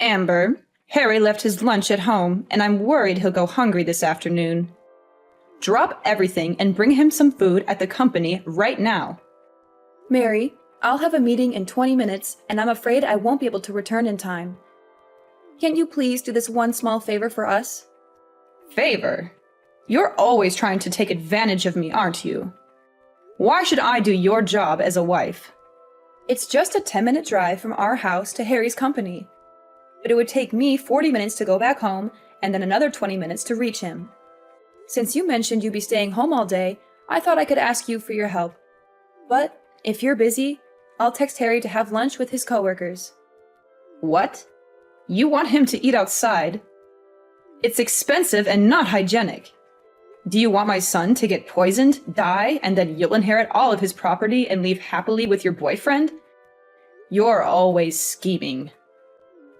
Amber, Harry left his lunch at home, and I'm worried he'll go hungry this afternoon. Drop everything and bring him some food at the company right now. Mary, I'll have a meeting in 20 minutes, and I'm afraid I won't be able to return in time. Can't you please do this one small favor for us? Favor? You're always trying to take advantage of me, aren't you? Why should I do your job as a wife? It's just a 10-minute drive from our house to Harry's company. But it would take me 40 minutes to go back home, and then another 20 minutes to reach him. Since you mentioned you'd be staying home all day, I thought I could ask you for your help. But if you're busy, I'll text Harry to have lunch with his coworkers. What? You want him to eat outside? It's expensive and not hygienic. Do you want my son to get poisoned, die, and then you'll inherit all of his property and leave happily with your boyfriend? You're always scheming.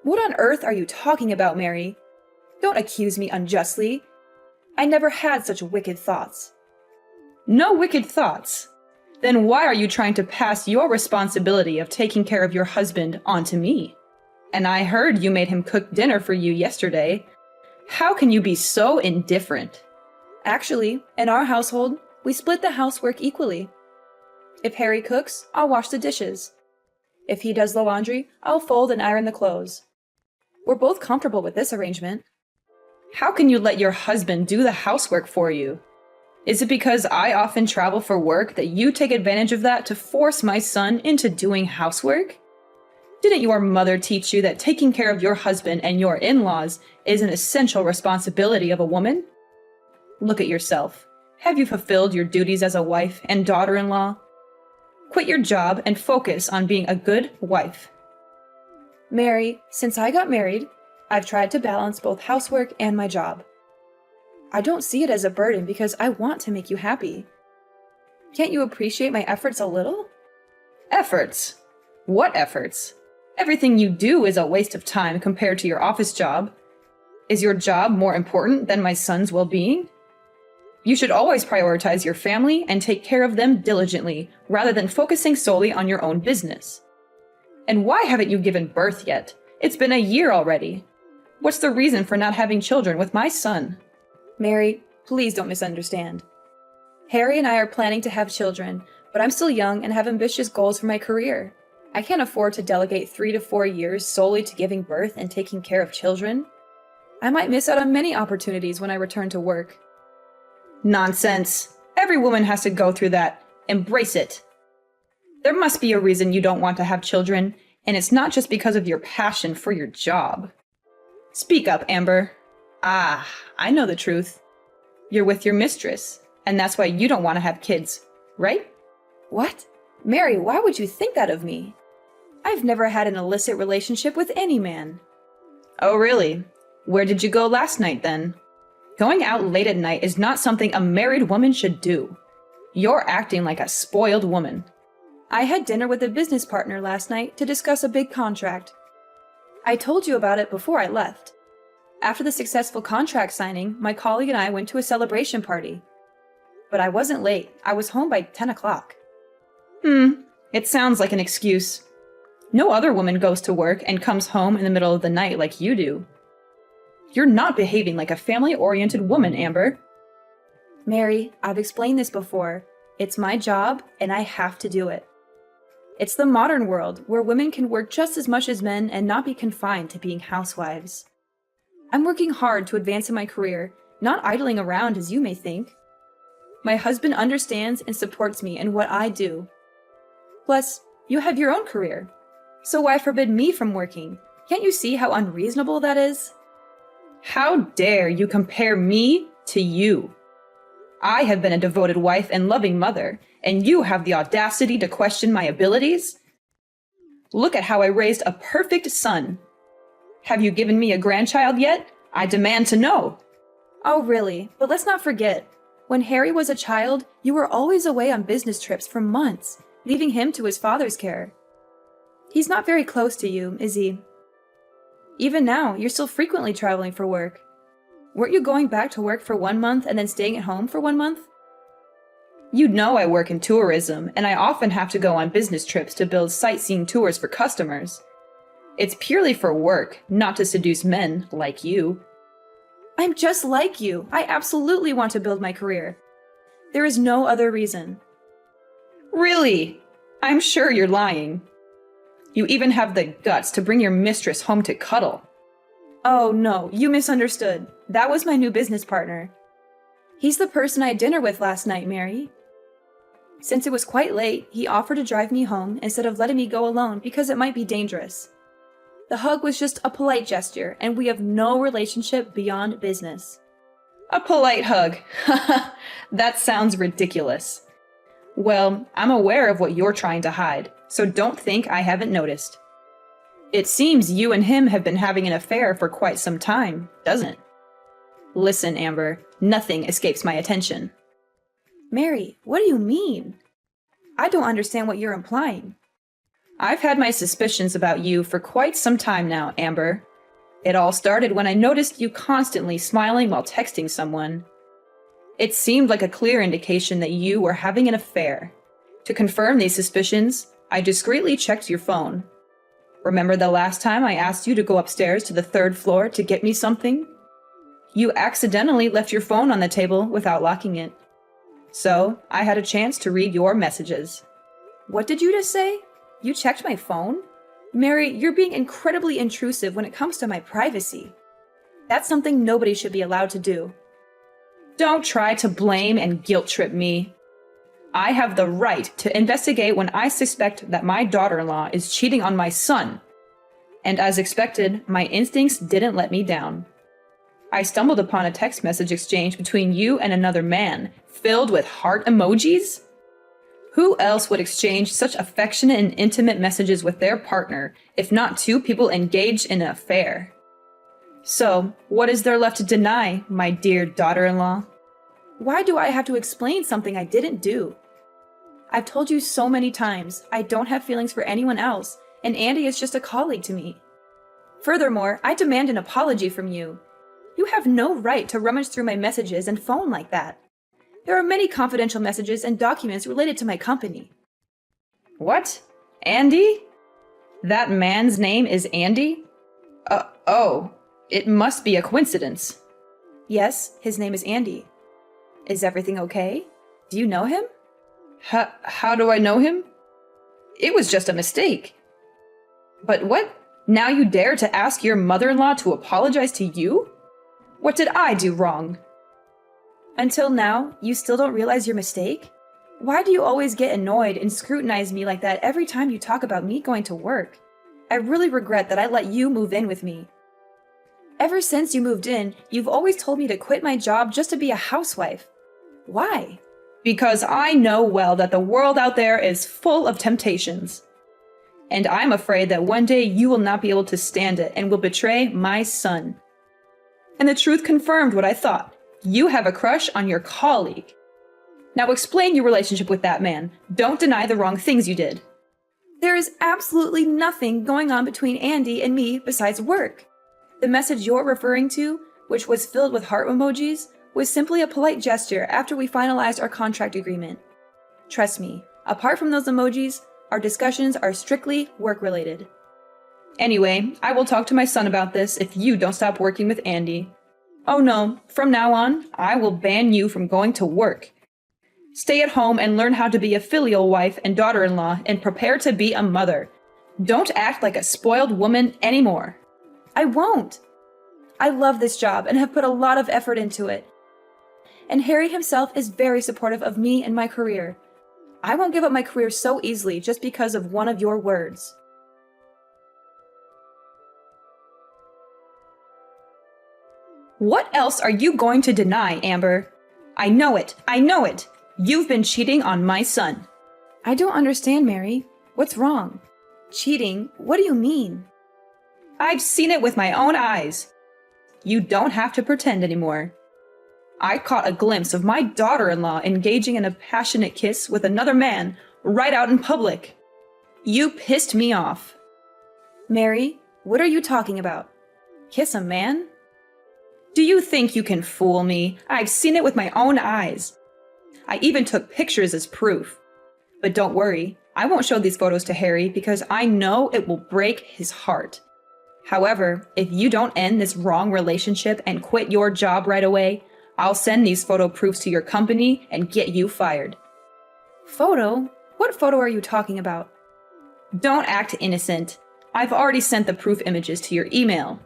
What on earth are you talking about, Mary? Don't accuse me unjustly. I never had such wicked thoughts. No wicked thoughts? Then why are you trying to pass your responsibility of taking care of your husband onto me? And I heard you made him cook dinner for you yesterday. How can you be so indifferent? Actually, in our household, we split the housework equally. If Harry cooks, I'll wash the dishes. If he does the laundry, I'll fold and iron the clothes. We're both comfortable with this arrangement. How can you let your husband do the housework for you? Is it because I often travel for work that you take advantage of that to force my son into doing housework? Didn't your mother teach you that taking care of your husband and your in-laws is an essential responsibility of a woman? Look at yourself. Have you fulfilled your duties as a wife and daughter-in-law? Quit your job and focus on being a good wife. Mary, since I got married, I've tried to balance both housework and my job. I don't see it as a burden because I want to make you happy. Can't you appreciate my efforts a little? Efforts? What efforts? Everything you do is a waste of time compared to your office job. Is your job more important than my son's well-being? You should always prioritize your family and take care of them diligently, rather than focusing solely on your own business. And why haven't you given birth yet? It's been a year already. What's the reason for not having children with my son? Mary, please don't misunderstand. Harry and I are planning to have children, but I'm still young and have ambitious goals for my career. I can't afford to delegate 3 to 4 years solely to giving birth and taking care of children. I might miss out on many opportunities when I return to work. Nonsense. Every woman has to go through that. Embrace it. There must be a reason you don't want to have children, and it's not just because of your passion for your job. Speak up, Amber. Ah, I know the truth. You're with your mistress, and that's why you don't want to have kids, right? What? Mary, why would you think that of me? I've never had an illicit relationship with any man. Oh, really? Where did you go last night, then? Going out late at night is not something a married woman should do. You're acting like a spoiled woman. I had dinner with a business partner last night to discuss a big contract. I told you about it before I left. After the successful contract signing, my colleague and I went to a celebration party. But I wasn't late. I was home by 10 o'clock. It sounds like an excuse. No other woman goes to work and comes home in the middle of the night like you do. You're not behaving like a family-oriented woman, Amber. Mary, I've explained this before. It's my job, and I have to do it. It's the modern world, where women can work just as much as men and not be confined to being housewives. I'm working hard to advance in my career, not idling around as you may think. My husband understands and supports me in what I do. Plus, you have your own career. So why forbid me from working? Can't you see how unreasonable that is? How dare you compare me to you? I have been a devoted wife and loving mother, and you have the audacity to question my abilities? Look at how I raised a perfect son. Have you given me a grandchild yet? I demand to know. Oh, really? But let's not forget, when Harry was a child, you were always away on business trips for months, leaving him to his father's care. He's not very close to you, is he? Even now, you're still frequently traveling for work. Weren't you going back to work for 1 month and then staying at home for 1 month? You know I work in tourism, and I often have to go on business trips to build sightseeing tours for customers. It's purely for work, not to seduce men like you. I'm just like you. I absolutely want to build my career. There is no other reason. Really? I'm sure you're lying. You even have the guts to bring your mistress home to cuddle. Oh no, you misunderstood. That was my new business partner. He's the person I had dinner with last night, Mary. Since it was quite late, he offered to drive me home instead of letting me go alone because it might be dangerous. The hug was just a polite gesture, and we have no relationship beyond business. A polite hug. That sounds ridiculous. Well, I'm aware of what you're trying to hide, so don't think I haven't noticed. It seems you and him have been having an affair for quite some time, doesn't it? Listen, Amber, nothing escapes my attention. Mary, what do you mean? I don't understand what you're implying. I've had my suspicions about you for quite some time now, Amber. It all started when I noticed you constantly smiling while texting someone. It seemed like a clear indication that you were having an affair. To confirm these suspicions, I discreetly checked your phone. Remember the last time I asked you to go upstairs to the 3rd floor to get me something? You accidentally left your phone on the table without locking it. So, I had a chance to read your messages. What did you just say? You checked my phone? Mary, you're being incredibly intrusive when it comes to my privacy. That's something nobody should be allowed to do. Don't try to blame and guilt trip me. I have the right to investigate when I suspect that my daughter-in-law is cheating on my son. And as expected, my instincts didn't let me down. I stumbled upon a text message exchange between you and another man, filled with heart emojis? Who else would exchange such affectionate and intimate messages with their partner, if not two people engaged in an affair? So, what is there left to deny, my dear daughter-in-law? Why do I have to explain something I didn't do? I've told you so many times, I don't have feelings for anyone else, and Andy is just a colleague to me. Furthermore, I demand an apology from you. You have no right to rummage through my messages and phone like that. There are many confidential messages and documents related to my company. What? Andy? That man's name is Andy? Oh, it must be a coincidence. Yes, his name is Andy. Is everything okay? Do you know him? How do I know him? It was just a mistake. But what? Now you dare to ask your mother-in-law to apologize to you? What did I do wrong? Until now, you still don't realize your mistake? Why do you always get annoyed and scrutinize me like that every time you talk about me going to work? I really regret that I let you move in with me. Ever since you moved in, you've always told me to quit my job just to be a housewife. Why? Because I know well that the world out there is full of temptations. And I'm afraid that one day you will not be able to stand it and will betray my son. And the truth confirmed what I thought. You have a crush on your colleague. Now explain your relationship with that man. Don't deny the wrong things you did. There is absolutely nothing going on between Andy and me besides work. The message you're referring to, which was filled with heart emojis, was simply a polite gesture after we finalized our contract agreement. Trust me, apart from those emojis, our discussions are strictly work-related. Anyway, I will talk to my son about this if you don't stop working with Andy. Oh no, from now on, I will ban you from going to work. Stay at home and learn how to be a filial wife and daughter-in-law and prepare to be a mother. Don't act like a spoiled woman anymore. I won't. I love this job and have put a lot of effort into it. And Harry himself is very supportive of me and my career. I won't give up my career so easily just because of one of your words. What else are you going to deny, Amber? I know it. I know it. You've been cheating on my son. I don't understand, Mary. What's wrong? Cheating? What do you mean? I've seen it with my own eyes. You don't have to pretend anymore. I caught a glimpse of my daughter-in-law engaging in a passionate kiss with another man right out in public. You pissed me off. Mary, what are you talking about? Kiss a man? Do you think you can fool me? I've seen it with my own eyes. I even took pictures as proof. But don't worry, I won't show these photos to Harry because I know it will break his heart. However, if you don't end this wrong relationship and quit your job right away, I'll send these photo proofs to your company and get you fired. Photo? What photo are you talking about? Don't act innocent. I've already sent the proof images to your email.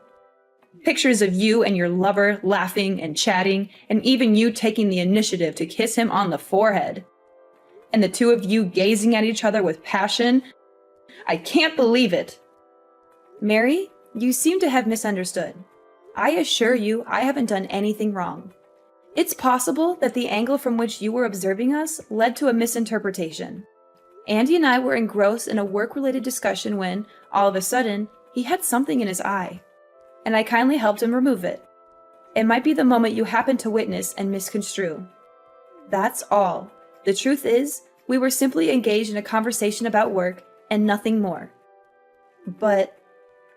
Pictures of you and your lover laughing and chatting, and even you taking the initiative to kiss him on the forehead. And the two of you gazing at each other with passion. I can't believe it. Mary, you seem to have misunderstood. I assure you I haven't done anything wrong. It's possible that the angle from which you were observing us led to a misinterpretation. Andy and I were engrossed in a work-related discussion when, all of a sudden, he had something in his eye, and I kindly helped him remove it. It might be the moment you happened to witness and misconstrue. That's all. The truth is, we were simply engaged in a conversation about work and nothing more. But,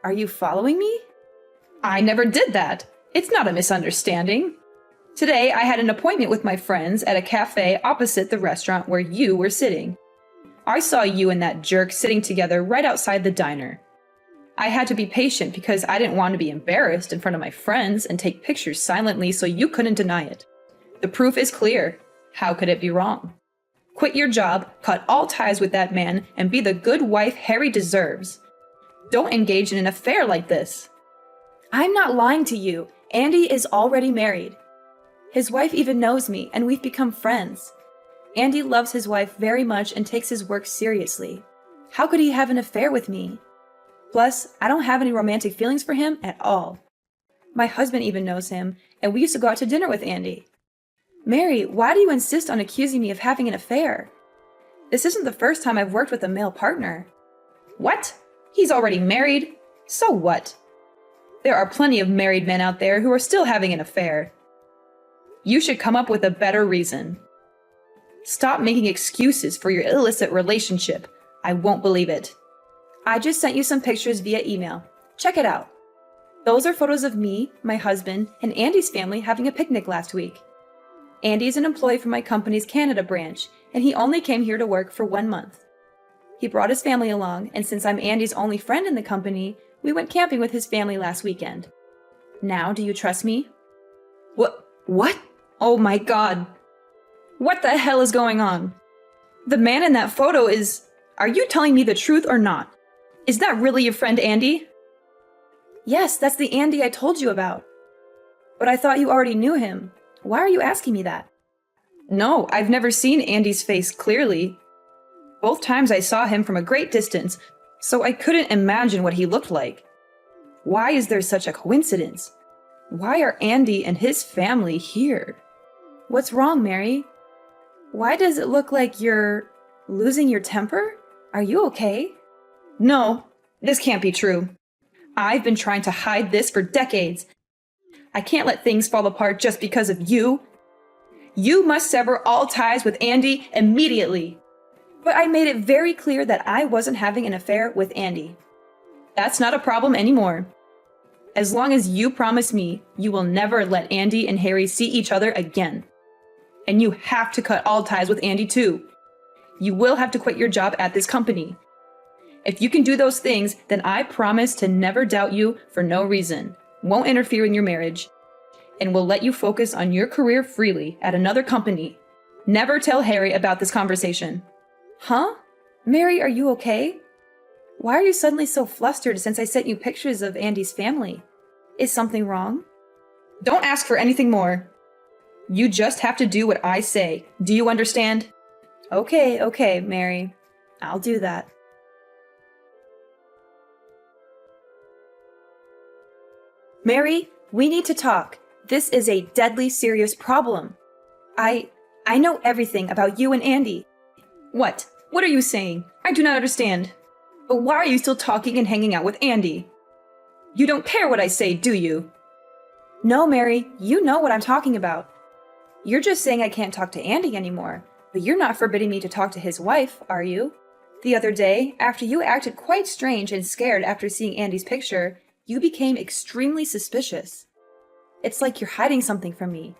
are you following me? I never did that. It's not a misunderstanding. Today, I had an appointment with my friends at a cafe opposite the restaurant where you were sitting. I saw you and that jerk sitting together right outside the diner. I had to be patient because I didn't want to be embarrassed in front of my friends and take pictures silently so you couldn't deny it. The proof is clear. How could it be wrong? Quit your job, cut all ties with that man, and be the good wife Harry deserves. Don't engage in an affair like this. I'm not lying to you. Andy is already married. His wife even knows me, and we've become friends. Andy loves his wife very much and takes his work seriously. How could he have an affair with me? Plus, I don't have any romantic feelings for him at all. My husband even knows him, and we used to go out to dinner with Andy. Mary, why do you insist on accusing me of having an affair? This isn't the first time I've worked with a male partner. What? He's already married? So what? There are plenty of married men out there who are still having an affair. You should come up with a better reason. Stop making excuses for your illicit relationship. I won't believe it. I just sent you some pictures via email. Check it out. Those are photos of me, my husband, and Andy's family having a picnic last week. Andy is an employee from my company's Canada branch, and he only came here to work for 1 month. He brought his family along, and since I'm Andy's only friend in the company, we went camping with his family last weekend. Now, do you trust me? What? Oh my God. What the hell is going on? The man in that photo is... Are you telling me the truth or not? Is that really your friend Andy? Yes, that's the Andy I told you about. But I thought you already knew him. Why are you asking me that? No, I've never seen Andy's face clearly. Both times I saw him from a great distance, so I couldn't imagine what he looked like. Why is there such a coincidence? Why are Andy and his family here? What's wrong, Mary? Why does it look like you're losing your temper? Are you okay? No, this can't be true. I've been trying to hide this for decades. I can't let things fall apart just because of you. You must sever all ties with Andy immediately. But I made it very clear that I wasn't having an affair with Andy. That's not a problem anymore. As long as you promise me you will never let Andy and Harry see each other again. And you have to cut all ties with Andy too. You will have to quit your job at this company. If you can do those things, then I promise to never doubt you for no reason, won't interfere in your marriage, and will let you focus on your career freely at another company. Never tell Harry about this conversation. Huh? Mary, are you okay? Why are you suddenly so flustered since I sent you pictures of Andy's family? Is something wrong? Don't ask for anything more. You just have to do what I say. Do you understand? Okay, Mary. I'll do that. Mary, we need to talk. This is a deadly serious problem. I know everything about you and Andy. What? What are you saying? I do not understand. But why are you still talking and hanging out with Andy? You don't care what I say, do you? No, Mary, you know what I'm talking about. You're just saying I can't talk to Andy anymore, but you're not forbidding me to talk to his wife, are you? The other day, after you acted quite strange and scared after seeing Andy's picture, you became extremely suspicious. It's like you're hiding something from me.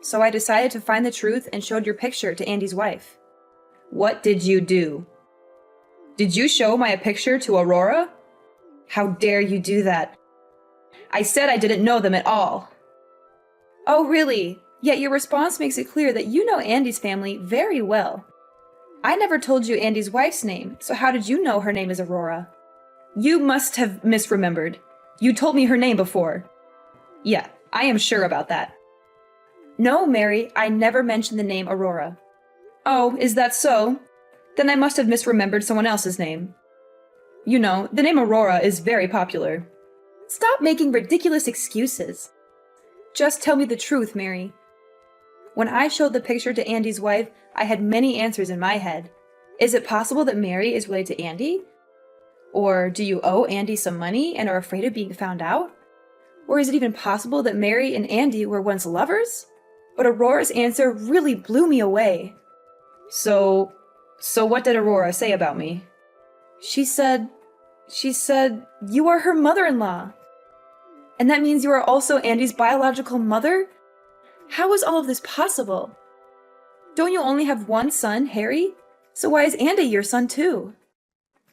So I decided to find the truth and showed your picture to Andy's wife. What did you do? Did you show my picture to Aurora? How dare you do that? I said I didn't know them at all. Oh, really? Yet your response makes it clear that you know Andy's family very well. I never told you Andy's wife's name, so how did you know her name is Aurora? You must have misremembered. You told me her name before. Yeah, I am sure about that. No, Mary, I never mentioned the name Aurora. Oh, is that so? Then I must have misremembered someone else's name. You know, the name Aurora is very popular. Stop making ridiculous excuses. Just tell me the truth, Mary. When I showed the picture to Andy's wife, I had many answers in my head. Is it possible that Mary is related to Andy? Or do you owe Andy some money and are afraid of being found out? Or is it even possible that Mary and Andy were once lovers? But Aurora's answer really blew me away. So what did Aurora say about me? She said, you are her mother-in-law. And that means you are also Andy's biological mother? How is all of this possible? Don't you only have one son, Harry? So why is Andy your son too?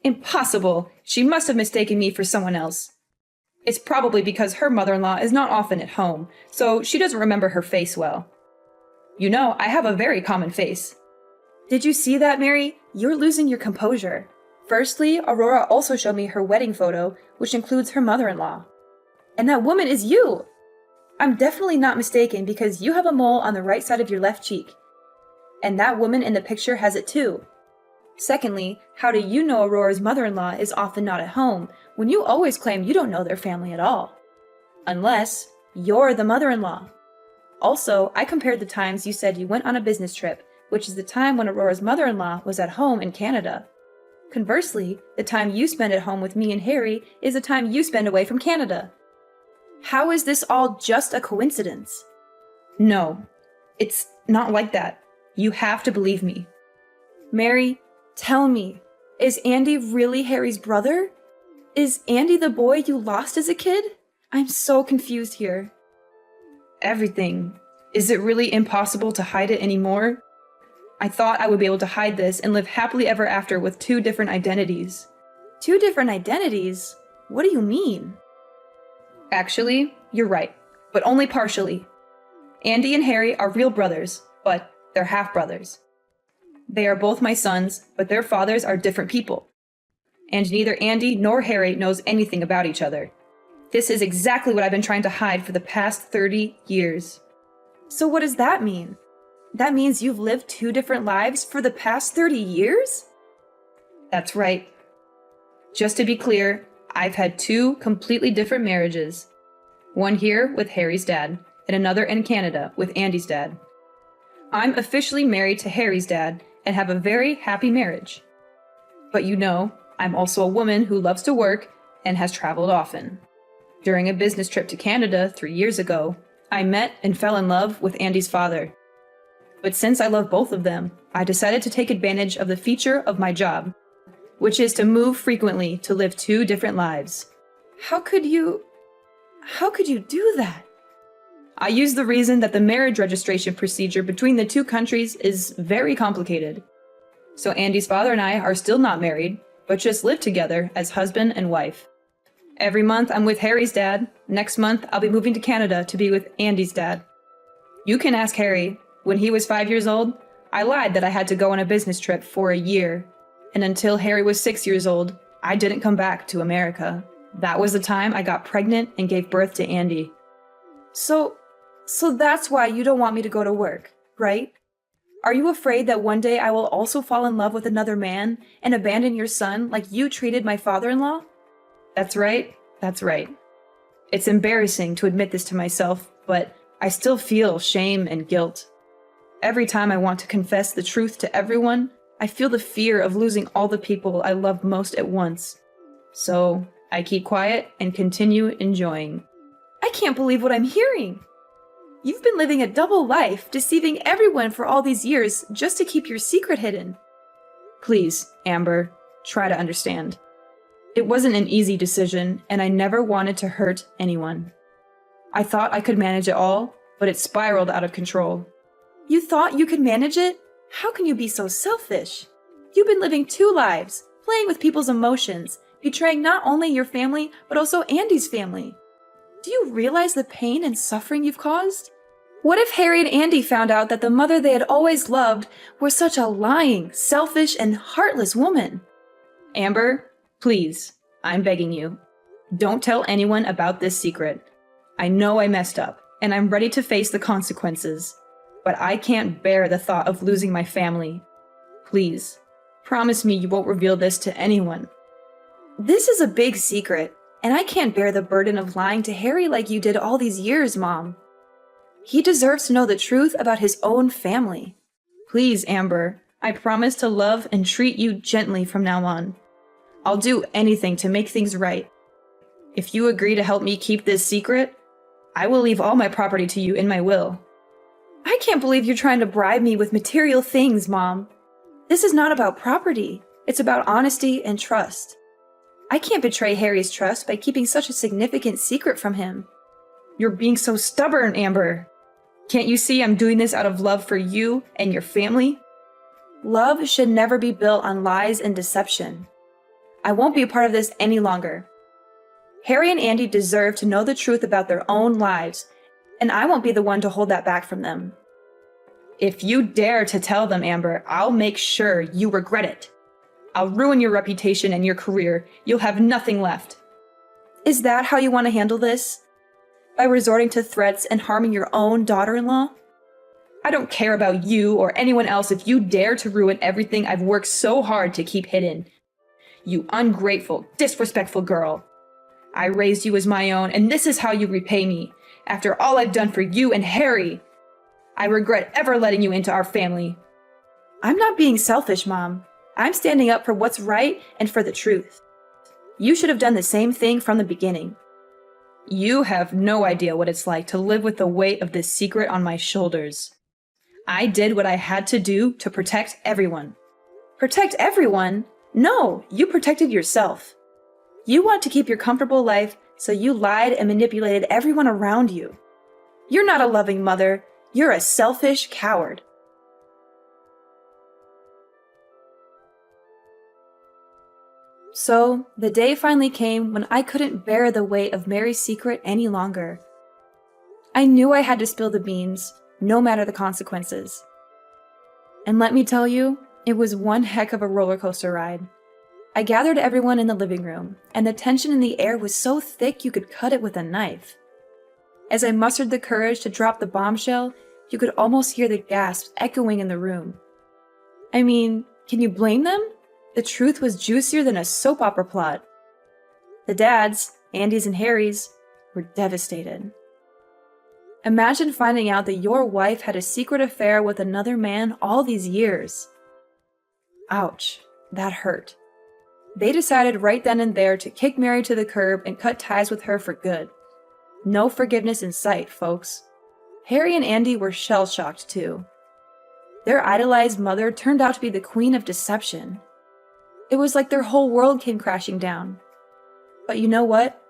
Impossible! She must have mistaken me for someone else. It's probably because her mother-in-law is not often at home, so she doesn't remember her face well. You know, I have a very common face. Did you see that, Mary? You're losing your composure. Firstly, Aurora also showed me her wedding photo, which includes her mother-in-law. And that woman is you! I'm definitely not mistaken because you have a mole on the right side of your left cheek. And that woman in the picture has it too. Secondly, how do you know Aurora's mother-in-law is often not at home when you always claim you don't know their family at all? Unless you're the mother-in-law. Also, I compared the times you said you went on a business trip, which is the time when Aurora's mother-in-law was at home in Canada. Conversely, the time you spend at home with me and Harry is the time you spend away from Canada. How is this all just a coincidence? No, it's not like that. You have to believe me. Mary, tell me, is Andy really Harry's brother? Is Andy the boy you lost as a kid? I'm so confused here. Everything. Is it really impossible to hide it anymore? I thought I would be able to hide this and live happily ever after with 2 different identities. 2 different identities? What do you mean? Actually, you're right, but only partially. Andy and Harry are real brothers, but they're half-brothers. They are both my sons, but their fathers are different people. And neither Andy nor Harry knows anything about each other. This is exactly what I've been trying to hide for the past 30 years. So what does that mean? That means you've lived 2 different lives for the past 30 years? That's right. Just to be clear, I've had 2 completely different marriages. One here with Harry's dad, and another in Canada with Andy's dad. I'm officially married to Harry's dad and have a very happy marriage. But you know, I'm also a woman who loves to work and has traveled often. During a business trip to Canada 3 years ago, I met and fell in love with Andy's father. But since I love both of them, I decided to take advantage of the feature of my job, which is to move frequently to live 2 different lives. How could you do that? I use the reason that the marriage registration procedure between the 2 countries is very complicated. So Andy's father and I are still not married, but just live together as husband and wife. Every month I'm with Harry's dad. Next month I'll be moving to Canada to be with Andy's dad. You can ask Harry. When he was 5 years old, I lied that I had to go on a business trip for a year. And until Harry was 6 years old, I didn't come back to America. That was the time I got pregnant and gave birth to Andy. So that's why you don't want me to go to work, right? Are you afraid that one day I will also fall in love with another man and abandon your son like you treated my father-in-law? That's right. It's embarrassing to admit this to myself, but I still feel shame and guilt. Every time I want to confess the truth to everyone, I feel the fear of losing all the people I love most at once. So I keep quiet and continue enjoying. I can't believe what I'm hearing. You've been living a double life, deceiving everyone for all these years just to keep your secret hidden. Please, Amber, try to understand. It wasn't an easy decision, and I never wanted to hurt anyone. I thought I could manage it all, but it spiraled out of control. You thought you could manage it? How can you be so selfish? You've been living 2 lives, playing with people's emotions, betraying not only your family, but also Andy's family. Do you realize the pain and suffering you've caused? What if Harry and Andy found out that the mother they had always loved was such a lying, selfish, and heartless woman? Amber, please, I'm begging you. Don't tell anyone about this secret. I know I messed up, and I'm ready to face the consequences. But I can't bear the thought of losing my family. Please, promise me you won't reveal this to anyone. This is a big secret, and I can't bear the burden of lying to Harry like you did all these years, Mom. He deserves to know the truth about his own family. Please, Amber, I promise to love and treat you gently from now on. I'll do anything to make things right. If you agree to help me keep this secret, I will leave all my property to you in my will. I can't believe you're trying to bribe me with material things, Mom. This is not about property. It's about honesty and trust. I can't betray Harry's trust by keeping such a significant secret from him. You're being so stubborn, Amber. Can't you see I'm doing this out of love for you and your family? Love should never be built on lies and deception. I won't be a part of this any longer. Harry and Andy deserve to know the truth about their own lives, and I won't be the one to hold that back from them. If you dare to tell them, Amber, I'll make sure you regret it. I'll ruin your reputation and your career. You'll have nothing left. Is that how you want to handle this? By resorting to threats and harming your own daughter-in-law? I don't care about you or anyone else if you dare to ruin everything I've worked so hard to keep hidden. You ungrateful, disrespectful girl. I raised you as my own, and this is how you repay me, after all I've done for you and Harry. I regret ever letting you into our family. I'm not being selfish, Mom. I'm standing up for what's right and for the truth. You should have done the same thing from the beginning. You have no idea what it's like to live with the weight of this secret on my shoulders. I did what I had to do to protect everyone. Protect everyone? No, you protected yourself. You want to keep your comfortable life, so you lied and manipulated everyone around you. You're not a loving mother. You're a selfish coward. So, the day finally came when I couldn't bear the weight of Mary's secret any longer. I knew I had to spill the beans, no matter the consequences. And let me tell you, it was one heck of a roller coaster ride. I gathered everyone in the living room, and the tension in the air was so thick you could cut it with a knife. As I mustered the courage to drop the bombshell, you could almost hear the gasps echoing in the room. I mean, can you blame them? The truth was juicier than a soap opera plot. The dads, Andy's and Harry's, were devastated. Imagine finding out that your wife had a secret affair with another man all these years. Ouch, that hurt. They decided right then and there to kick Mary to the curb and cut ties with her for good. No forgiveness in sight, folks. Harry and Andy were shell-shocked too. Their idolized mother turned out to be the queen of deception. It was like their whole world came crashing down. But you know what?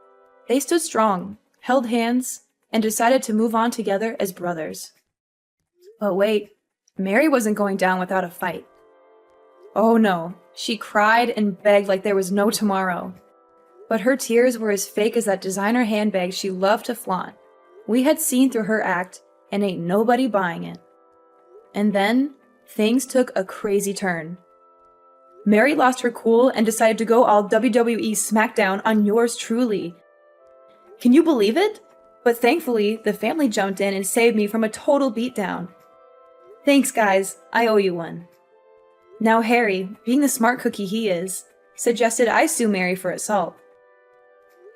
They stood strong, held hands, and decided to move on together as brothers. But wait, Mary wasn't going down without a fight. Oh no, she cried and begged like there was no tomorrow. But her tears were as fake as that designer handbag she loved to flaunt. We had seen through her act, and ain't nobody buying it. And then, things took a crazy turn. Mary lost her cool and decided to go all WWE SmackDown on yours truly. Can you believe it? But thankfully, the family jumped in and saved me from a total beatdown. Thanks, guys. I owe you one. Now Harry, being the smart cookie he is, suggested I sue Mary for assault.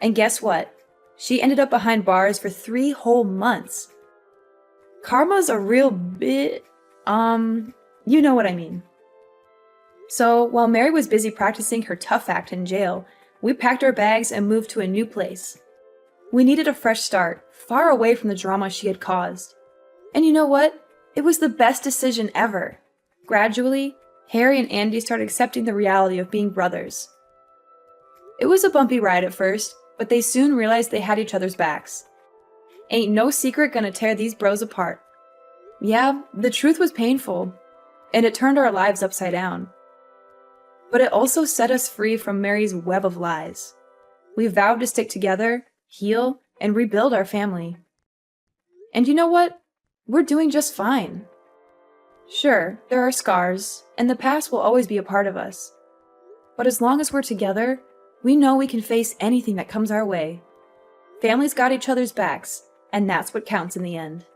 And guess what? She ended up behind bars for 3 whole months. Karma's a real bit, you know what I mean. So, while Mary was busy practicing her tough act in jail, we packed our bags and moved to a new place. We needed a fresh start, far away from the drama she had caused. And you know what? It was the best decision ever. Gradually, Harry and Andy started accepting the reality of being brothers. It was a bumpy ride at first, but they soon realized they had each other's backs. Ain't no secret gonna tear these bros apart. Yeah, the truth was painful, and it turned our lives upside down. But it also set us free from Mary's web of lies. We vowed to stick together, heal, and rebuild our family. And you know what? We're doing just fine. Sure, there are scars, and the past will always be a part of us. But as long as we're together, we know we can face anything that comes our way. Families got each other's backs, and that's what counts in the end.